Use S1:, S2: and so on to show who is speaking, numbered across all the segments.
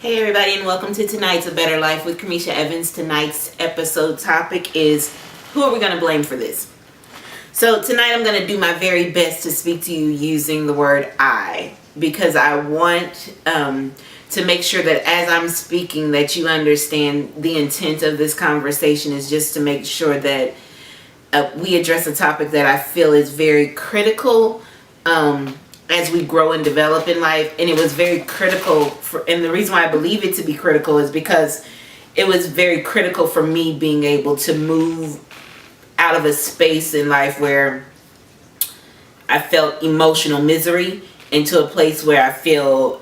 S1: Hey everybody, and welcome to tonight's A Better Life with Kermeshea Evans. Tonight's episode topic is, who are we going to blame for this? So tonight I'm going to do my very best to speak to you using the word I, because I want to make sure that as I'm speaking that you understand the intent of this conversation is just to make sure that we address a topic that I feel is very critical as we grow and develop in life. And it was very critical and the reason why I believe it to be critical is because it was very critical for me being able to move out of a space in life where I felt emotional misery into a place where I feel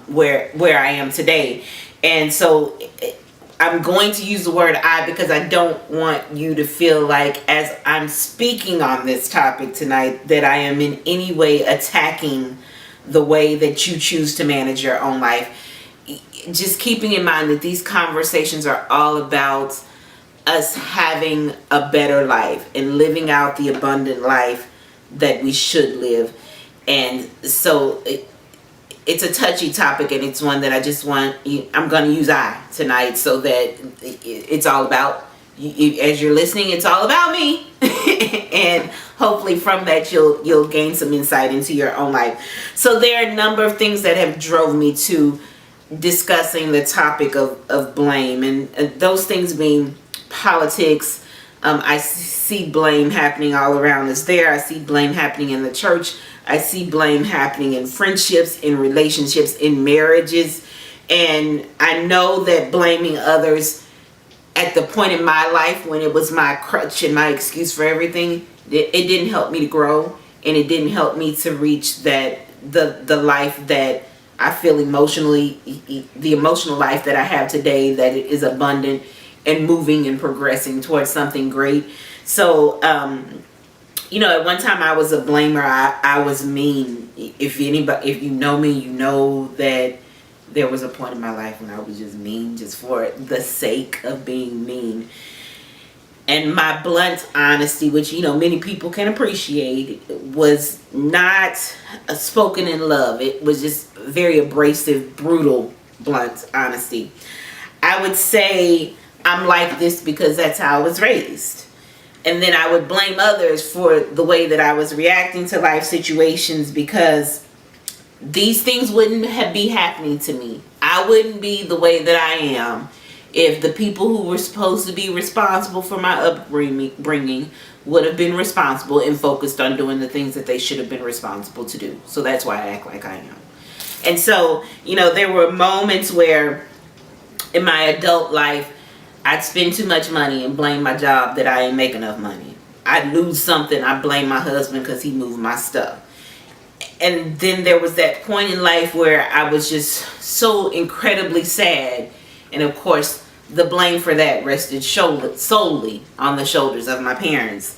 S1: where I am today. And so I'm going to use the word I because I don't want you to feel like as I'm speaking on this topic tonight that I am in any way attacking the way that you choose to manage your own life. Just keeping in mind that these conversations are all about us having a better life and living out the abundant life that we should live. And so it's a touchy topic, and it's one that I just want I'm going to use I tonight so that it's all about you. As you're listening, it's all about me. And hopefully from that you'll gain some insight into your own life. So there are a number of things that have drove me to discussing the topic of blame, and those things being politics. I see blame happening all around us there. I see blame happening in the church. I see blame happening in friendships, in relationships, in marriages. And I know that blaming others at the point in my life when it was my crutch and my excuse for everything, it didn't help me to grow, and it didn't help me to reach that the life that I feel emotionally, the emotional life that I have today, that it is abundant and moving and progressing towards something great. So at one time I was a blamer. I was mean. If you know me, you know that there was a point in my life when I was just mean, just for the sake of being mean. And my blunt honesty, which many people can appreciate, was not spoken in love. It was just very abrasive, brutal, blunt honesty. I would say I'm like this because that's how I was raised. And then I would blame others for the way that I was reacting to life situations, because these things wouldn't be happening to me. I wouldn't be the way that I am if the people who were supposed to be responsible for my upbringing would have been responsible and focused on doing the things that they should have been responsible to do. So that's why I act like I am. And so, there were moments where in my adult life I'd spend too much money and blame my job that I ain't make enough money. I'd lose something, I blame my husband because he moved my stuff. And then there was that point in life where I was just so incredibly sad. And of course, the blame for that rested solely on the shoulders of my parents.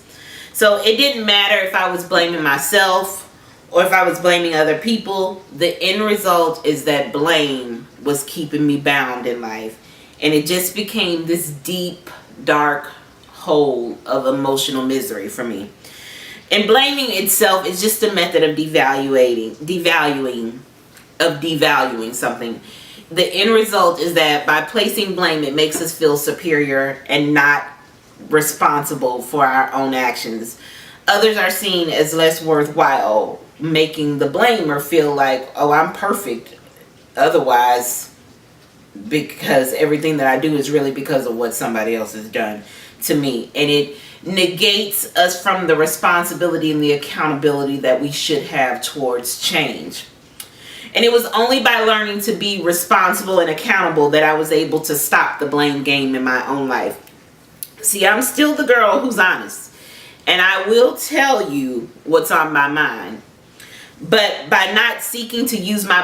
S1: So it didn't matter if I was blaming myself or if I was blaming other people. The end result is that blame was keeping me bound in life. And it just became this deep, dark hole of emotional misery for me. And blaming itself is just a method of devaluing something. The end result is that by placing blame, it makes us feel superior and not responsible for our own actions. Others are seen as less worthwhile, making the blamer feel like, oh, I'm perfect otherwise, because everything that I do is really because of what somebody else has done to me. And it negates us from the responsibility and the accountability that we should have towards change. And it was only by learning to be responsible and accountable that I was able to stop the blame game in my own life. See, I'm still the girl who's honest, and I will tell you what's on my mind. But by not seeking to use my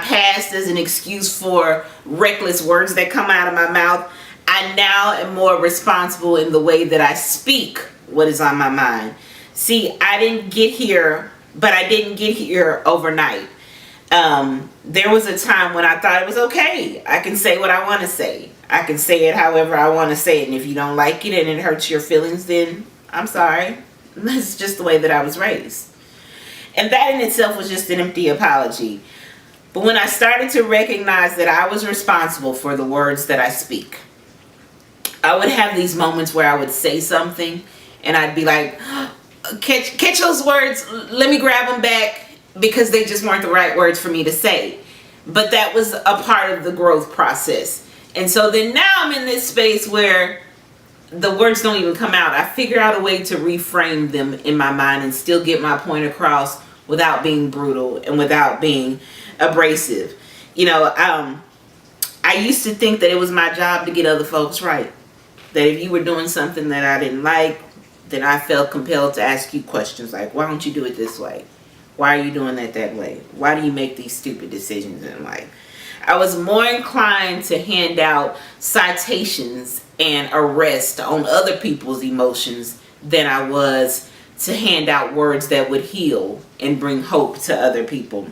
S1: past as an excuse for reckless words that come out of my mouth, I now am more responsible in the way that I speak what is on my mind. See, I didn't get here, but I didn't get here overnight. There was a time when I thought it was okay. I can say what I want to say. I can say it however I want to say it. And if you don't like it and it hurts your feelings, then I'm sorry. That's just the way that I was raised. And that in itself was just an empty apology. But when I started to recognize that I was responsible for the words that I speak, I would have these moments where I would say something and I'd be like, catch those words, let me grab them back, because they just weren't the right words for me to say. But that was a part of the growth process. And so then now I'm in this space where the words don't even come out. I figure out a way to reframe them in my mind and still get my point across without being brutal and without being abrasive. I used to think that it was my job to get other folks right. That if you were doing something that I didn't like, then I felt compelled to ask you questions like, why don't you do it this way? Why are you doing that way? Why do you make these stupid decisions in life? I was more inclined to hand out citations and arrest on other people's emotions than I was to hand out words that would heal and bring hope to other people.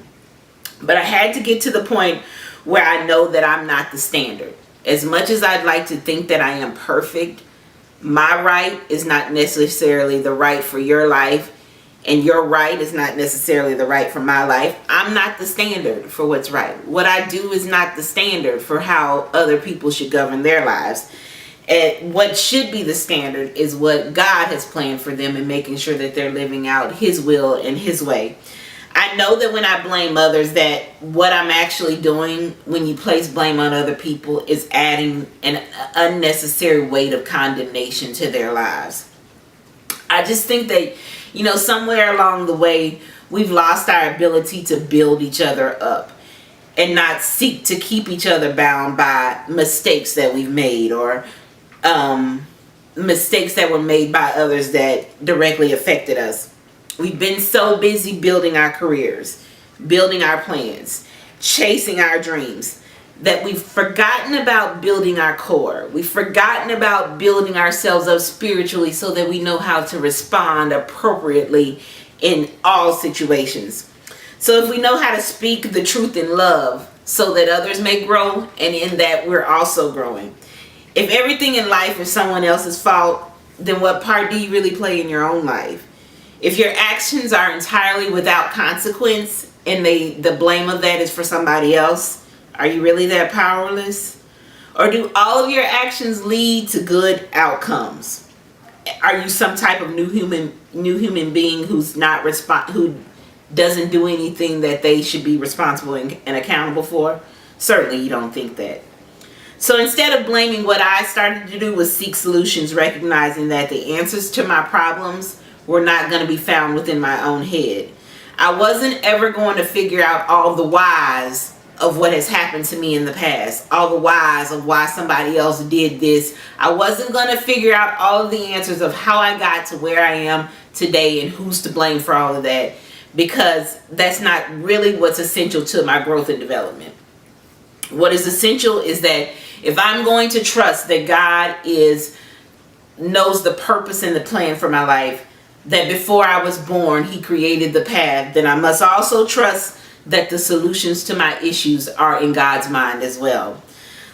S1: But I had to get to the point where I know that I'm not the standard. As much as I'd like to think that I am perfect, my right is not necessarily the right for your life, and your right is not necessarily the right for my life. I'm not the standard for what's right. What I do is not the standard for how other people should govern their lives. And what should be the standard is what God has planned for them, and making sure that they're living out His will and His way. I know that when I blame others, that what I'm actually doing when you place blame on other people is adding an unnecessary weight of condemnation to their lives. I just think that, somewhere along the way, we've lost our ability to build each other up and not seek to keep each other bound by mistakes that we've made, or mistakes that were made by others that directly affected us. We've been so busy building our careers, building our plans, chasing our dreams, that we've forgotten about building our core. We've forgotten about building ourselves up spiritually so that we know how to respond appropriately in all situations. So if we know how to speak the truth in love so that others may grow, and in that we're also growing. If everything in life is someone else's fault, then what part do you really play in your own life? If your actions are entirely without consequence and the blame of that is for somebody else, are you really that powerless? Or do all of your actions lead to good outcomes? Are you some type of new human being who doesn't do anything that they should be responsible and accountable for? Certainly you don't think that. So instead of blaming, what I started to do was seek solutions, recognizing that the answers to my problems were not going to be found within my own head. I wasn't ever going to figure out all the whys of what has happened to me in the past, all the whys of why somebody else did this. I wasn't going to figure out all of the answers of how I got to where I am today and who's to blame for all of that, because that's not really what's essential to my growth and development. What is essential is that if I'm going to trust that God knows the purpose and the plan for my life, that before I was born, He created the path, then I must also trust that the solutions to my issues are in God's mind as well.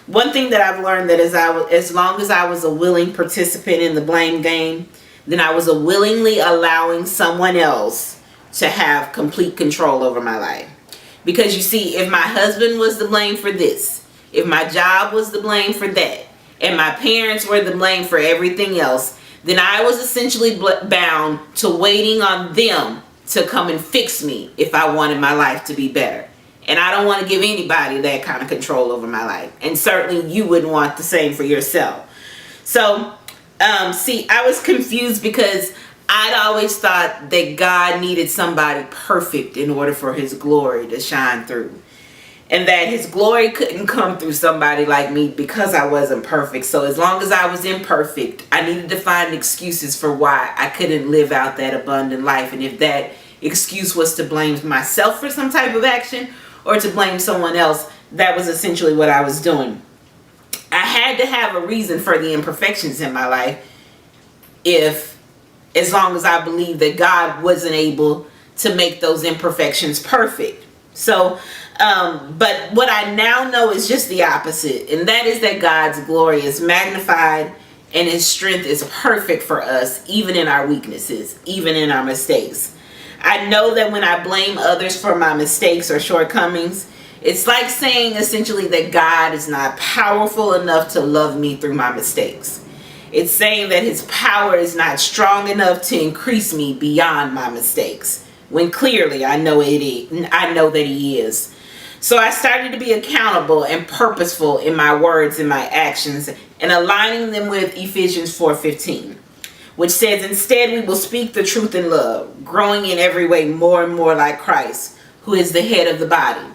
S1: One thing that I've learned, that as long as I was a willing participant in the blame game, then I was willingly allowing someone else to have complete control over my life. Because you see, if my husband was the blame for this, if my job was the blame for that, and my parents were the blame for everything else, then I was essentially bound to waiting on them to come and fix me if I wanted my life to be better. And I don't want to give anybody that kind of control over my life. And certainly you wouldn't want the same for yourself. So, I was confused because I'd always thought that God needed somebody perfect in order for His glory to shine through. And that His glory couldn't come through somebody like me because I wasn't perfect. So as long as I was imperfect, I needed to find excuses for why I couldn't live out that abundant life. And if that excuse was to blame myself for some type of action or to blame someone else, that was essentially what I was doing. I had to have a reason for the imperfections in my life, as long as I believed that God wasn't able to make those imperfections perfect. So, but what I now know is just the opposite, and that is that God's glory is magnified and His strength is perfect for us, even in our weaknesses, even in our mistakes. I know that when I blame others for my mistakes or shortcomings, It's like saying essentially that God is not powerful enough to love me through my mistakes. It's saying that his power is not strong enough to increase me beyond my mistakes, when clearly I know that he is. So I started to be accountable and purposeful in my words and my actions, and aligning them with Ephesians 4:15, which says, instead we will speak the truth in love, growing in every way more and more like Christ, who is the head of the body.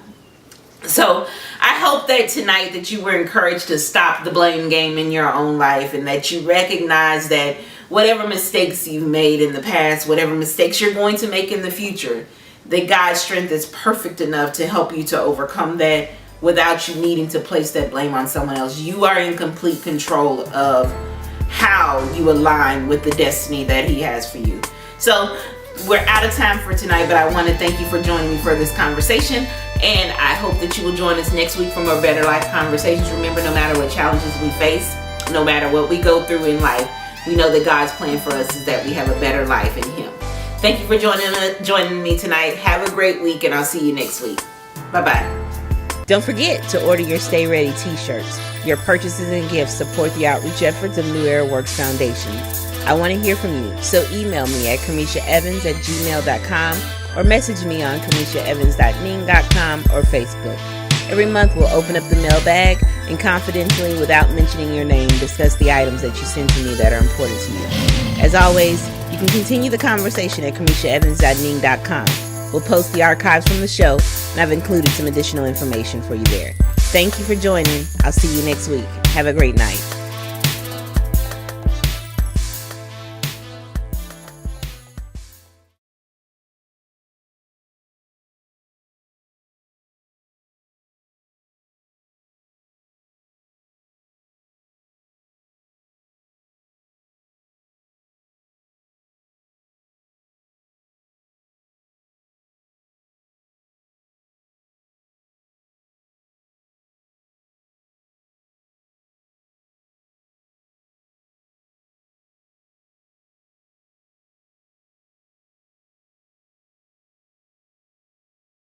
S1: So I hope that tonight that you were encouraged to stop the blame game in your own life, and that you recognize that whatever mistakes you've made in the past, whatever mistakes you're going to make in the future, that God's strength is perfect enough to help you to overcome that without you needing to place that blame on someone else. You are in complete control of how you align with the destiny that he has for you. So we're out of time for tonight, but I want to thank you for joining me for this conversation, and I hope that you will join us next week for more Better Life Conversations. Remember, no matter what challenges we face, no matter what we go through in life, we know that God's plan for us is that we have a better life in him. Thank you for joining me tonight. Have a great week, and I'll see you next week. Bye-bye. Don't forget to order your Stay Ready t-shirts. Your purchases and gifts support the outreach efforts of New Era Works Foundation. I want to hear from you, so email me at KermesheaEvans@gmail.com or message me on KermesheaEvans.ning.com or Facebook. Every month we'll open up the mailbag and confidentially, without mentioning your name, discuss the items that you send to me that are important to you. As always, you can continue the conversation at KermesheaEvans.ning.com. We'll post the archives from the show, and I've included some additional information for you there. Thank you for joining. I'll see you next week. Have a great night.